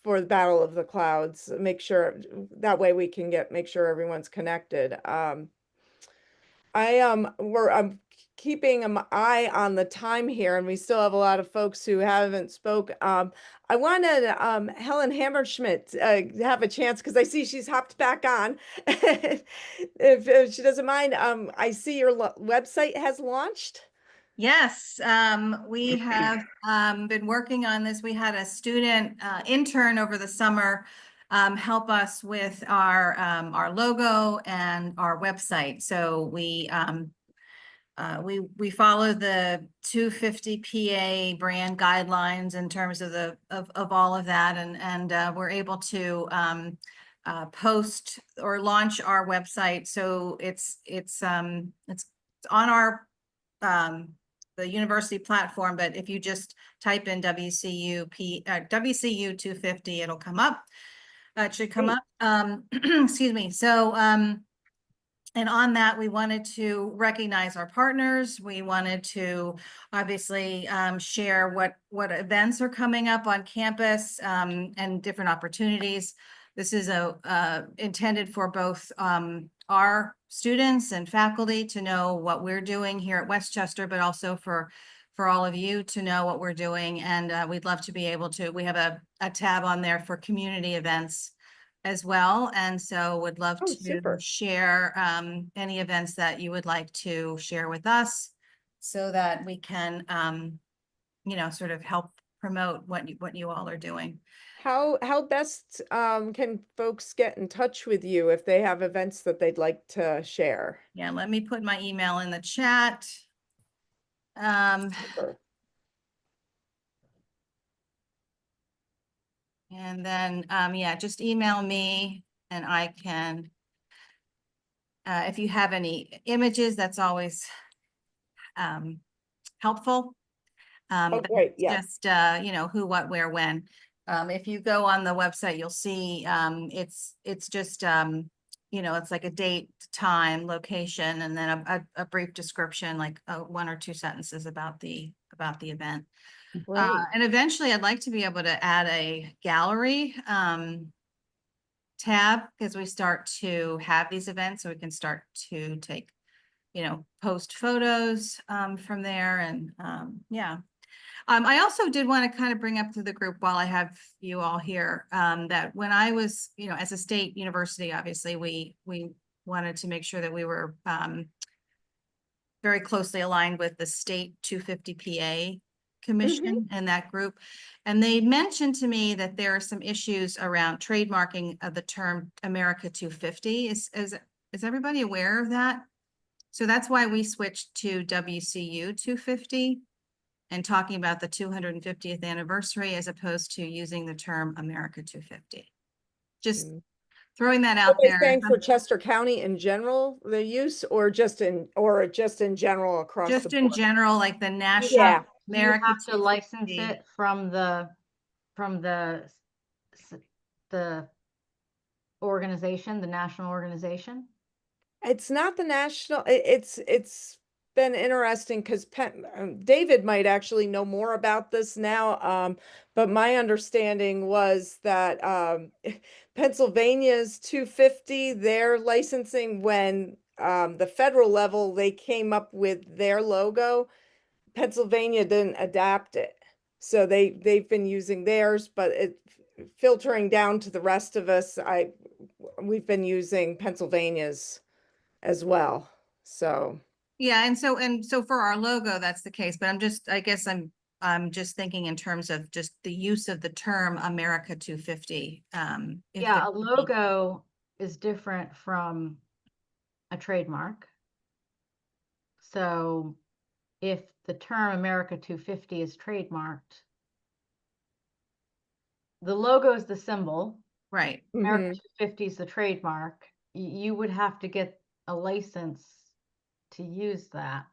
for the Battle of the Clouds, make sure that way we can make sure everyone's connected. I'm keeping an eye on the time here, and we still have a lot of folks who haven't spoke. I wanted Helen Hammerschmidt have a chance, because I see she's hopped back on. if she doesn't mind, I see your website has launched. Yes, we have been working on this. We had a student intern over the summer help us with our logo and our website. So we follow the 250 PA brand guidelines in terms of of all of that, and we're able to post or launch our website. So it's on our the university platform, but if you just type in WCU 250, it'll come up. It should come up. Excuse me. So and on that, we wanted to recognize our partners. We wanted to obviously share what events are coming up on campus and different opportunities. This is intended for both our students and faculty to know what we're doing here at Westchester, but also for all of you to know what we're doing. And we'd love to be able to, we have a tab on there for community events as well. And so would love to super. share any events that you would like to share with us so that we can, you know, sort of help promote what you all are doing. How best can folks get in touch with you if they have events that they'd like to share? Yeah, let me put my email in the chat. Super. And then, yeah, just email me and I can, if you have any images, that's always helpful. Oh, But great, it's yeah. just, you know, who, what, where, when. If you go on the website, you'll see, it's just, you know, it's like a date, time, location, and then a brief description, like 1 or 2 sentences about the event. Great. And eventually I'd like to be able to add a gallery tab as we start to have these events, so we can start to take, you know, post photos from there. And yeah. I also did want to kind of bring up to the group while I have you all here that when I was, you know, as a state university, obviously we wanted to make sure that we were very closely aligned with the state 250 PA commission and that group. And they mentioned to me that there are some issues around trademarking of the term America 250. Is everybody aware of that? So that's why we switched to WCU 250 and talking about the 250th anniversary as opposed to using the term America 250. Just throwing that out Are they there. saying for Chester County in general, the use, or just in general across the Just board? in general, like the national Yeah. You America have to license 250. it from the organization, the national organization. It's not the national, it's been interesting because David might actually know more about this now. But my understanding was that Pennsylvania's 250, their licensing, when the federal level, they came up with their logo, Pennsylvania didn't adapt it. So they've been using theirs, but it filtering down to the rest of us, we've been using Pennsylvania's as well. So Yeah, and so for our logo, that's the case. But I guess I'm just thinking in terms of just the use of the term America 250. Yeah, a logo is different from a trademark. So if the term America 250 is trademarked, the logo is the symbol. Right. America 250 is the trademark. You would have to get a license to use that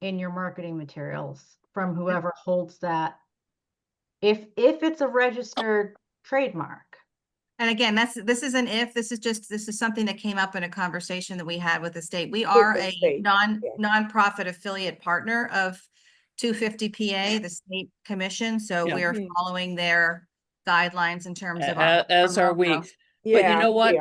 in your marketing materials from whoever holds that. If it's a registered trademark. And again, this is something that came up in a conversation that we had with the state. We are a nonprofit affiliate partner of 250 PA, the state commission. So we are following their guidelines in terms of as are we. But you know what,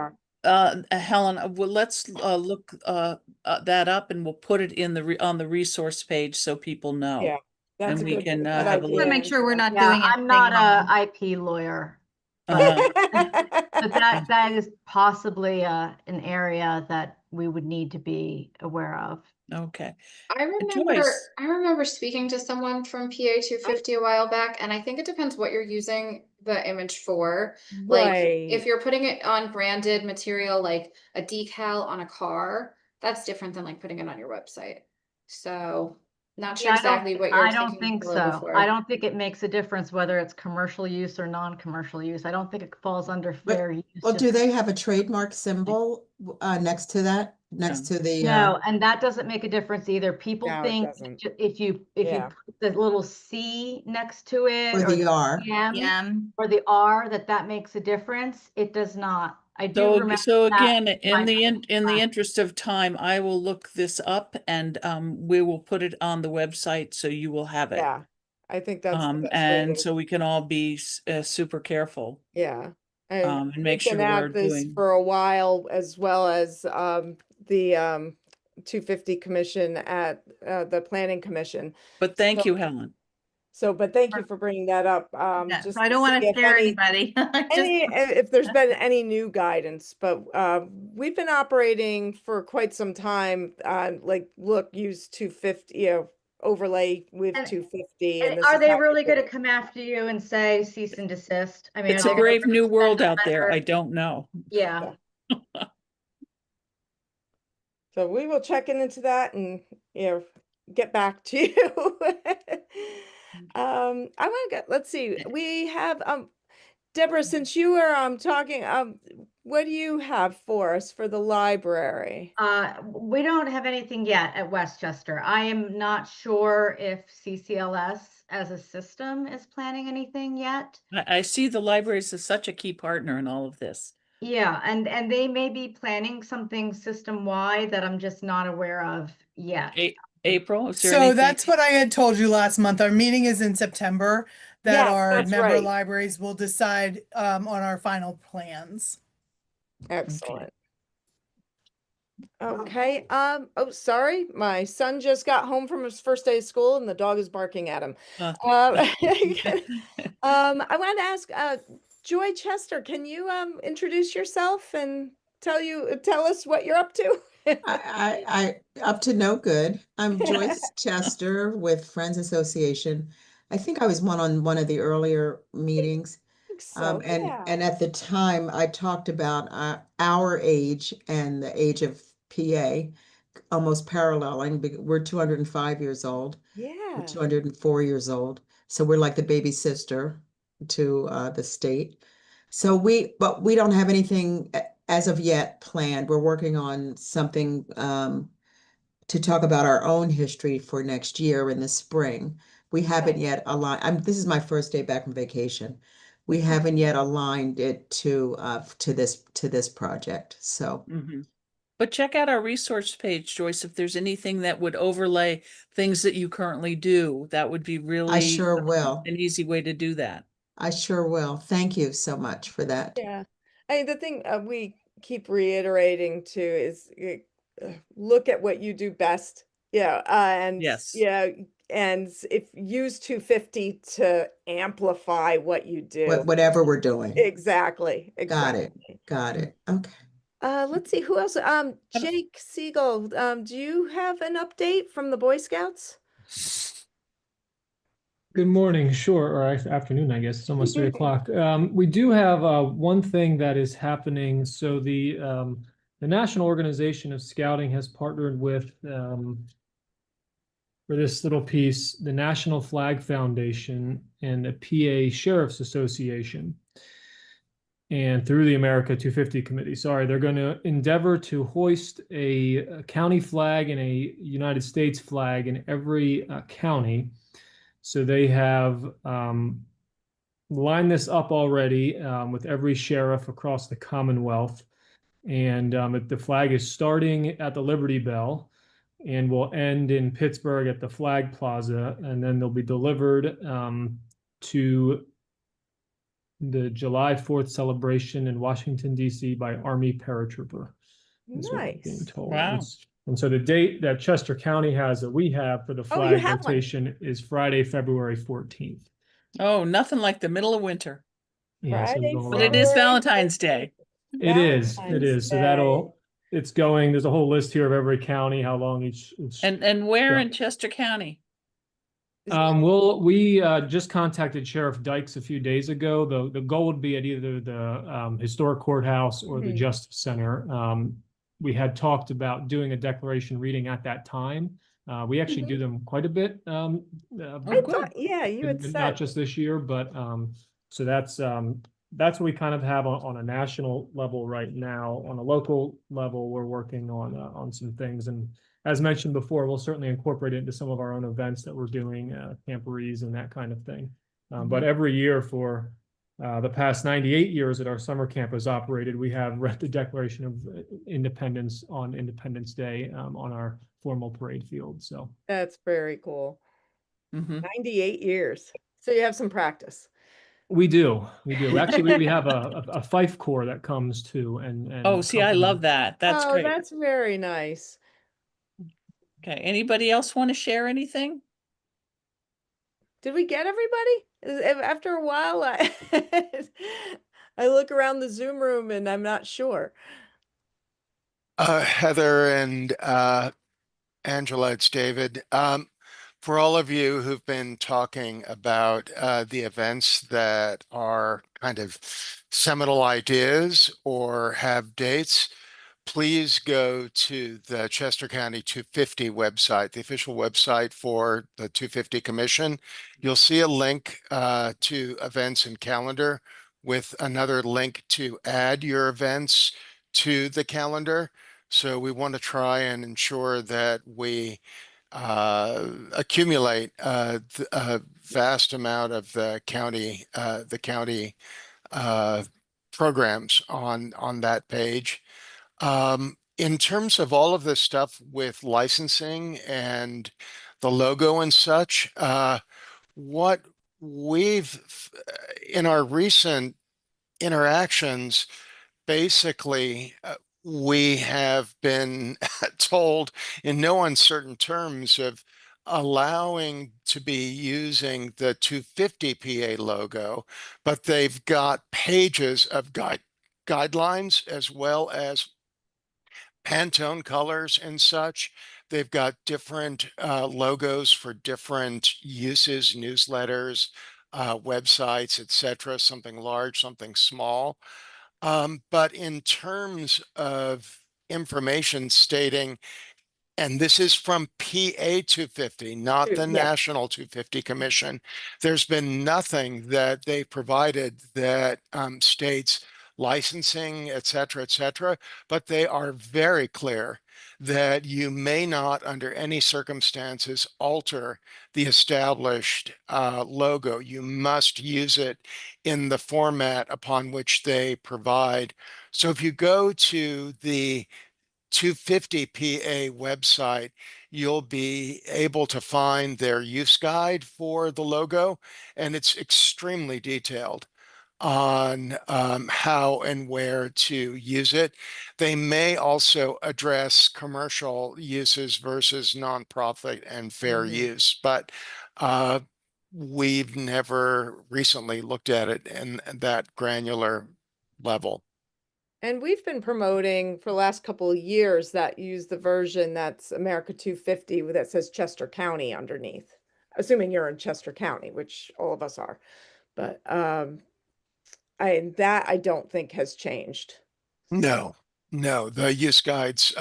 Helen, well, let's look that up, and we'll put it in on the resource page so people know. Yeah, that's and we good, can good have a idea. look. Make sure we're not Yeah, doing it. I'm not a IP lawyer, but, but that is possibly an area that we would need to be aware of. Okay. I remember speaking to someone from PA 250 a while back, and I think it depends what you're using the image for. Like if you're putting it on branded material like a decal on a car, that's different than like putting it on your website. So not sure exactly what you're I don't taking think the logo so. for. I don't think it makes a difference whether it's commercial use or non-commercial use. I don't think it falls under fair use. Well, do they have a trademark symbol next to that? Next to the No, and that doesn't make a difference either. People No, it think doesn't. if you put the little C next to it or the R? or the R, that makes a difference. It does not. I do remember So that again, in the interest of time, I will look this up, and we will put it on the website so you will have it. Yeah, I think that's the best way and to, so we can all be super careful. yeah. And and make we've been sure we're at this doing. for a while, as well as the 250 commission at the planning commission. But thank you, Helen. But thank you for bringing that up. Yeah, Just so I to don't want see to if scare anybody. Just if there's been any new guidance, but we've been operating for quite some time on like, look, use 250, overlay with And- 250, And and this are is they how we really do going to it. come after you and say cease and desist? I mean, It's are a they gonna brave new send world a out there. letter? I don't know. Yeah. So we will check into that and, get back to you. I want to let's see, we have, Deborah, since you were, talking, what do you have for us for the library? We don't have anything yet at Westchester. I am not sure if CCLS as a system is planning anything yet. I see the libraries as such a key partner in all of this. Yeah, and they may be planning something system-wide that I'm just not aware of yet. April, is there So anything? that's what I had told you last month. Our meeting is in September, that Yes, our that's member right. libraries will decide on our final plans. Excellent. Okay, oh, sorry, my son just got home from his first day of school and the dog is barking at him. I wanted to ask, Joy Chester, can you introduce yourself and tell us what you're up to? I up to no good. I'm Joyce Chester with Friends Association. I think I was on one of the earlier meetings. So, And at the time I talked about our age and the age of PA almost paralleling. We're 205 years old. Yeah. We're 204 years old. So we're like the baby sister to the state. But we don't have anything as of yet planned. We're working on something to talk about our own history for next year in the spring. We haven't yet aligned. This is my first day back from vacation. We haven't yet aligned it to this project. So. But check out our resource page, Joyce, if there's anything that would overlay things that you currently do. That would be really I sure will. an easy way to do that. I sure will. Thank you so much for that. Yeah. The thing we keep reiterating too is look at what you do best. Yeah. And yes. Yeah. And if use 250 to amplify what you do. Whatever we're doing. Exactly. Got it. Okay. Let's see who else. Jake Siegel. Do you have an update from the Boy Scouts? Good morning, sure, or afternoon, I guess. It's almost 3 o'clock. We do have one thing that is happening. So the National Organization of Scouting has partnered with, for this little piece, the National Flag Foundation and the PA Sheriff's Association, and through the America 250 Committee. Sorry, they're going to endeavor to hoist a county flag and a United States flag in every county. So they have lined this up already with every sheriff across the Commonwealth. And the flag is starting at the Liberty Bell and will end in Pittsburgh at the Flag Plaza. And then they'll be delivered to the July 4th celebration in Washington, D.C. by Army paratrooper. Is what I'm being told. Wow. And so the date that Chester County has that we have for the flag rotation is Friday, February 14th. Oh, nothing like the middle of winter. Yeah, but it is Valentine's Day. It is. So it's going, there's a whole list here of every county, how long each. And where in Chester County? We just contacted Sheriff Dykes a few days ago. The goal would be at either the historic courthouse or the Justice Center. We had talked about doing a declaration reading at that time. We actually do them quite a bit. I thought, yeah, you had said. Not just this year, but so that's what we kind of have on a national level right now. On a local level, we're working on some things, and as mentioned before, we'll certainly incorporate it into some of our own events that we're doing, camporees and that kind of thing. But every year for the past 98 years that our summer camp has operated, we have read the Declaration of Independence on Independence Day on our formal parade field. So that's very cool. 98 years. So you have some practice. We do. Actually, we have a fife corps that comes too, and Oh, see, I love that. That's Oh, great. that's very nice. Okay, anybody else want to share anything? Did we get everybody? After a while, I look around the Zoom room and I'm not sure. Heather and Angela, it's David. For all of you who've been talking about the events that are kind of seminal ideas or have dates, please go to the Chester County 250 website, the official website for the 250 Commission. You'll see a link to events and calendar with another link to add your events to the calendar. So we want to try and ensure that we accumulate a vast amount of the county uh, programs on that page. In terms of all of this stuff with licensing and the logo and such, what we've in our recent interactions, basically, we have been told in no uncertain terms of allowing to be using the 250 PA logo, but they've got pages of guidelines as well as Pantone colors and such. They've got different logos for different uses, newsletters, websites, etc. Something large, something small. But in terms of information stating, and this is from PA 250, not the Yeah. National 250 Commission, there's been nothing that they provided that states licensing, et cetera, but they are very clear that you may not, under any circumstances, alter the established logo. You must use it in the format upon which they provide. So if you go to the 250 PA website, you'll be able to find their use guide for the logo, and it's extremely detailed on how and where to use it. They may also address commercial uses versus nonprofit and fair use, but we've never recently looked at it in that granular level. And we've been promoting for the last couple of years that use the version that's America 250 that says Chester County underneath, assuming you're in Chester County, which all of us are. But I don't think has changed. No, no, the use guides,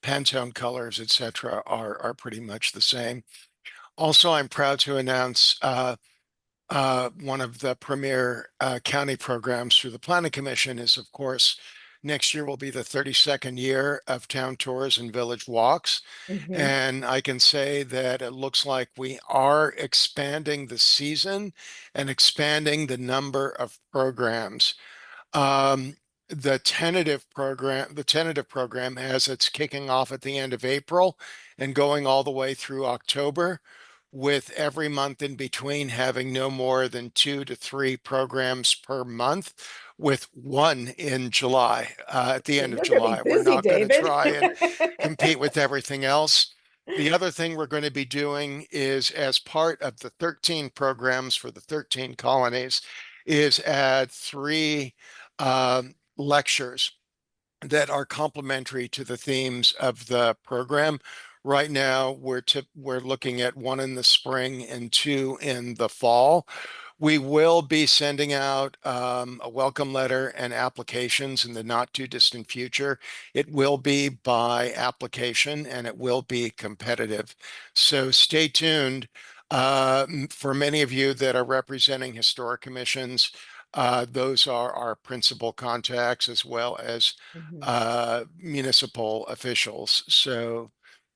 Pantone colors, etc., are pretty much the same. Also, I'm proud to announce one of the premier county programs through the Planning Commission is, of course, next year will be the 32nd year of town tours and village walks. And I can say that it looks like we are expanding the season and expanding the number of programs. Um, the tentative program has its kicking off at the end of April and going all the way through October, with every month in between having no more than 2 to 3 programs per month, with one in July. At the end of You're gonna be July, we're busy, not going to David. try and compete with everything else. The other thing we're going to be doing is, as part of the 13 programs for the 13 colonies, is add 3 lectures that are complementary to the themes of the program. Right now, we're looking at 1 in the spring and 2 in the fall. We will be sending out a welcome letter and applications in the not too distant future. It will be by application and it will be competitive. So stay tuned. For many of you that are representing historic commissions, those are our principal contacts, as well as municipal officials. So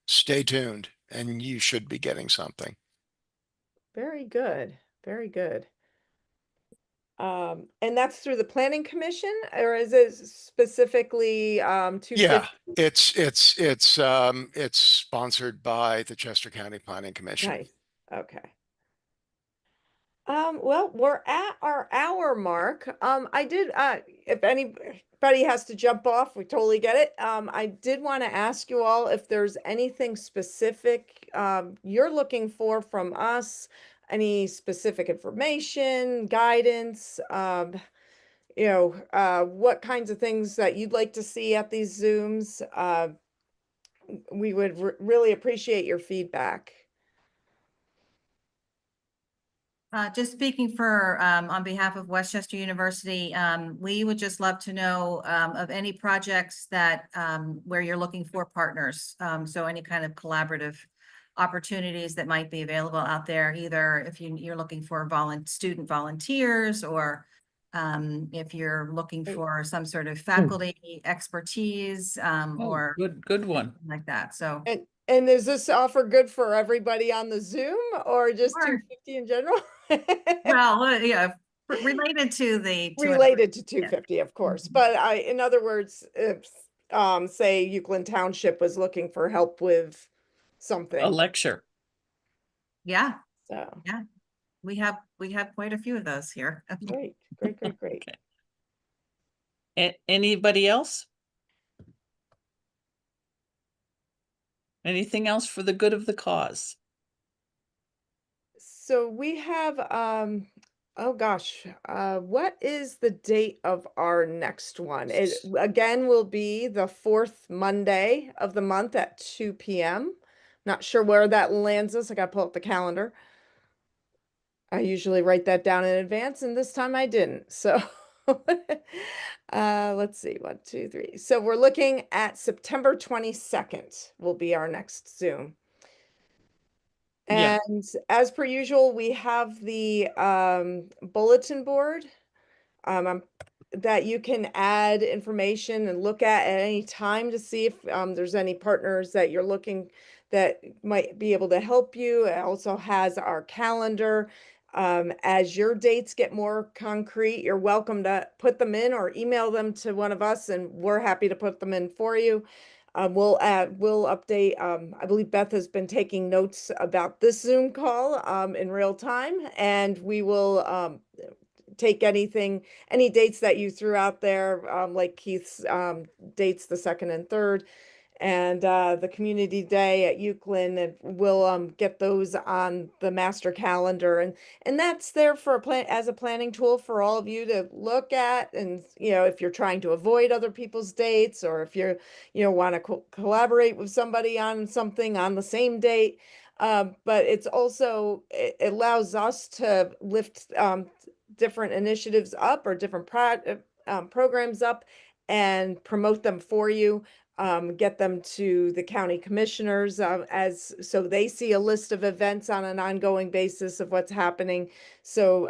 stay tuned and you should be getting something. Very good. Very good. And that's through the Planning Commission, or is it specifically Yeah, 250? it's sponsored by the Chester County Planning Commission. Nice. Okay. Well, we're at our hour mark. I did, if anybody has to jump off, we totally get it. I did want to ask you all if there's anything specific, you're looking for from us, any specific information, guidance, what kinds of things that you'd like to see at these Zooms. We would really appreciate your feedback. Just speaking for, on behalf of Westchester University, we would just love to know, of any projects that, where you're looking for partners. So any kind of collaborative opportunities that might be available out there, either if you're looking for student volunteers, or if you're looking for some sort of faculty expertise, or Good one. like that. So. And is this offer good for everybody on the Zoom or just Sure. 250 in general? Well, yeah, related to the. Related to 250, of course. But in other words, if, say Euclid Township was looking for help with something. A lecture. Yeah. So. Yeah, we have quite a few of those here. Great. Okay. Anybody else? Anything else for the good of the cause? So we have, oh gosh, what is the date of our next one? It again will be the fourth Monday of the month at 2 p.m. Not sure where that lands us. I got to pull up the calendar. I usually write that down in advance, and this time I didn't. So let's see, 1, 2, 3. So we're looking at September 22nd will be our next Zoom. Yeah. And as per usual, we have the bulletin board that you can add information and look at any time to see if there's any partners that you're looking that might be able to help you. It also has our calendar. As your dates get more concrete, you're welcome to put them in or email them to one of us, and we're happy to put them in for you. We'll update. I believe Beth has been taking notes about this Zoom call in real time, and we will take any dates that you threw out there, like Keith's dates, the 2nd and 3rd, and the community day at Euclid, and we'll get those on the master calendar, and that's there for as a planning tool for all of you to look at. And if you're trying to avoid other people's dates, or if you're want to collaborate with somebody on something on the same date, but it's also, it allows us to lift different initiatives up, or different programs up, and promote them for you. Get them to the county commissioners so they see a list of events on an ongoing basis of what's happening. So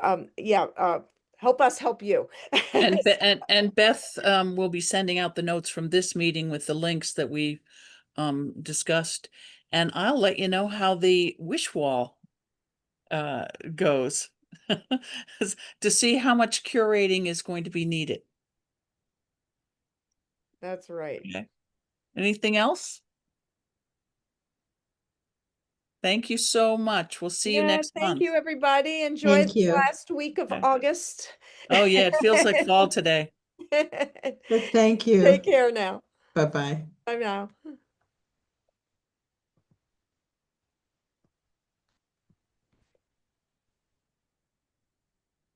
help us help you. And Beth will be sending out the notes from this meeting with the links that we discussed, and I'll let you know how the wish wall goes to see how much curating is going to be needed. That's right. Okay. Anything else? Thank you so much. We'll see you next month. Thank you, everybody. Enjoy Thank the you. last week of August. Oh yeah, it feels like fall today. Thank you. Take care now. Bye-bye. Bye now.